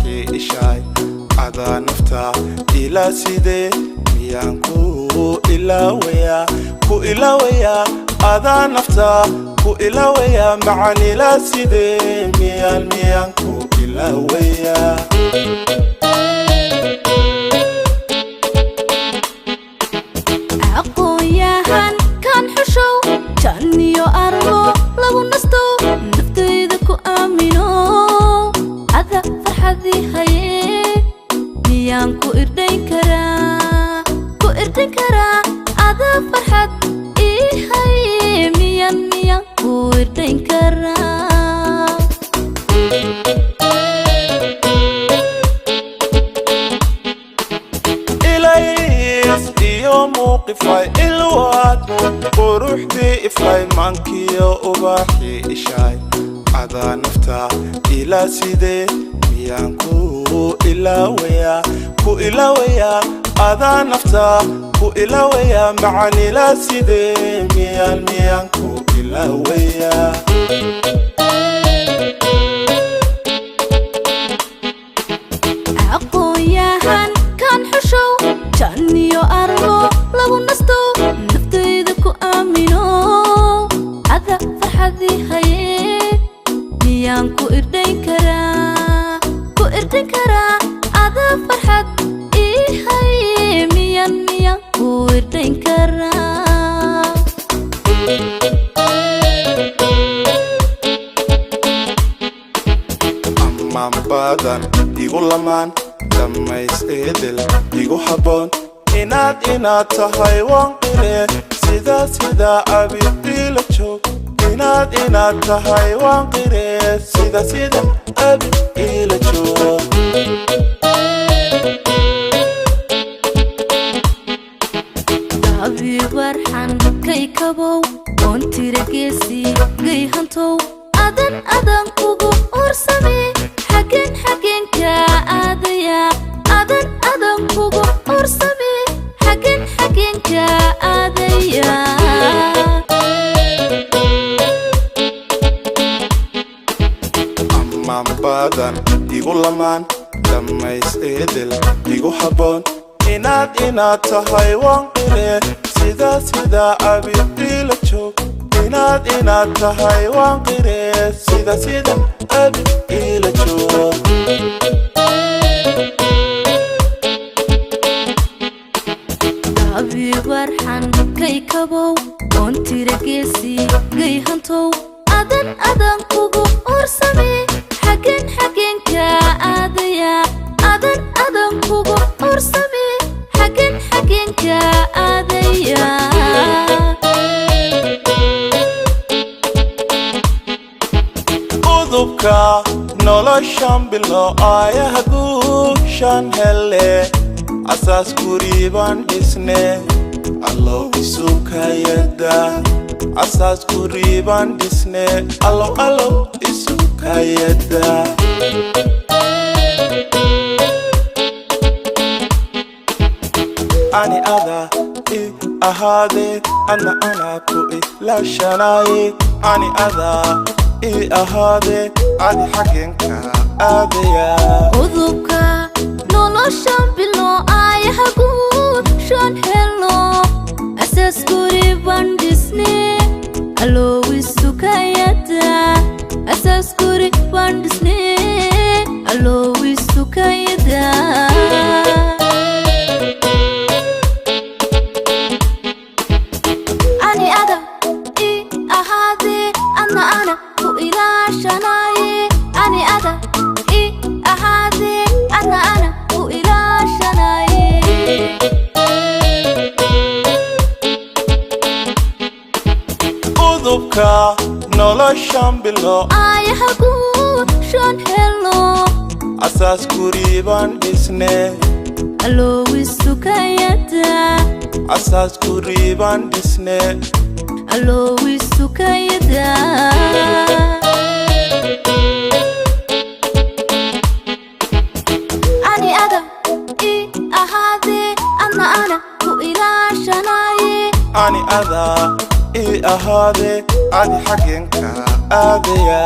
ubaxi ishaay ada nafta ila side miyaan ku ilawaya ada nafta ku ilawaya macani la side miyaan ku ilawaya aqoonyahan kan xushow janiyo arlo lagu nasto naftayda ku aamino ada farxadii haye miyaan ku irdayn karaa ada farxad ii haye miyaan ku irdayn karaa موقفي الواد وروحي إفاي مانكيو وباحي إشاي عدا نفتا إلا سيدي ميان كو إلاويا عدا نفتا كو إلاويا معاني لا سيدي ميان كو إلاويا aqoonyahan kan xushow janiyo arlo lagu nasto naftayda ku aamino ada farxadii haye miyaan ku irdayn karaa ada farxad ii haye miyaan ku irdayn karaa ammaan badan igu lamaan dhammays eedel igu habboon inaad tahay waan qire sida abidila joog inaad tahay waan qire sida abidila joog abi warxan kay kabow oon tira geesi gay hantow adan kugu ursame xageen ka aadaya adan kugu ursame xageen ka aadaya ammaan badan igu lamaan dhammays eedel igu habboon inaad tahay waan qire sida abidila joog inaad tahay waan qire sida abidila joog abi warxan kay kabow oon tira geesi gay hantow adan kugu ursame xageen ka aadaya adan kugu ursame xageen ka aadaya udubka noloshan bilo ayaha guushan hele asaas guriban dhisne allow isukayada asaas guriban dhisne allow isukayada ani ada i ahade ana ku ilashanaye ani ada i ahade adi xagenka aadaya udubka noloshan bilo ayaha guushan helo asaas guriban dhisne allow isukayada asaas guriban dhisne allow isukayada ani ada i ahade ana ku ilashanaye ani ada i ahade ana ku ilashanaye udubka noloshan bilo ayaha guushan helo asaas guriban dhisne allow isukayada asaas guriban dhisne allow isukayada ani ada i ahade ana ku ilashanaye ani ada i ahade adi xagenka aadaya